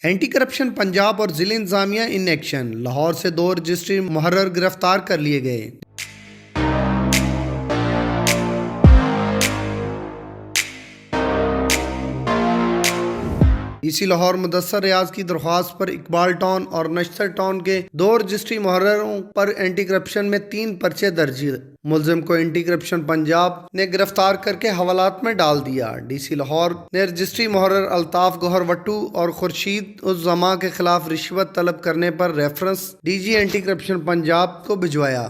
Anti corruption Punjab اور ضلع انتظامیہ ان ایکشن، لاہور سے 2 رجسٹری محرر گرفتار کر لیے گئے۔ ڈی سی لاہور مدثر ریاض کی درخواست پر اقبال ٹاؤن اور نشتر ٹاؤن کے 2 رجسٹری محرروں پر اینٹی کرپشن میں 3 پرچے درج۔ ملزم کو اینٹی کرپشن پنجاب نے گرفتار کر کے حوالات میں ڈال دیا۔ ڈی سی لاہور نے رجسٹری محرر الطاف گوہر وٹو اور خورشید الزماں کے خلاف رشوت طلب کرنے پر reference D G anti corruption Punjab کو بھجوایا۔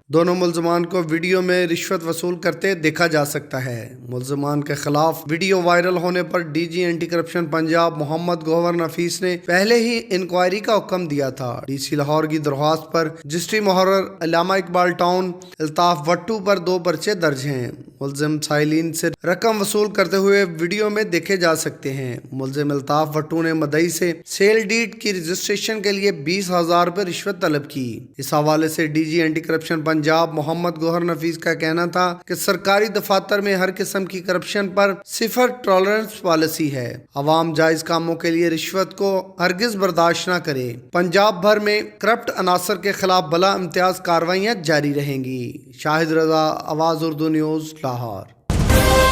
دونوں ملزمان کو ویڈیو میں رشوت وصول کرتے دیکھا جا سکتا ہے۔ ملزمان کے خلاف ویڈیو وائرل ہونے پر D G anti corruption Punjab Muhammad Gohar Nafees نے پہلے ہی انکوائری کا حکم دیا تھا۔ ڈی سی لاہور کی درخواست پر رجسٹری محرر علامہ اقبال ٹاؤن الطاف وٹو پر 2 پرچے درج ہیں۔ ملزم سائلین سے رقم وصول کرتے ہوئے ویڈیو میں دیکھے جا سکتے ہیں۔ ملزم الطاف وٹو نے مدعی سے سیل ڈیڈ کی رجسٹریشن کے لیے 20,000 روپے رشوت طلب کی۔ اس حوالے سے D G anti corruption Punjab Muhammad Gohar Nafees کا کہنا تھا کہ سرکاری دفاتر میں ہر قسم کی کرپشن پر 0 ٹالرنس پالیسی ہے۔ عوام جائز کاموں کے لیے رشوت کو ہرگز برداشت نہ کرے۔ پنجاب بھر میں کرپٹ عناصر کے خلاف بلا امتیاز کارروائیاں جاری رہیں گی۔ شاہد رضا، آواز اردو نیوز، لاہور۔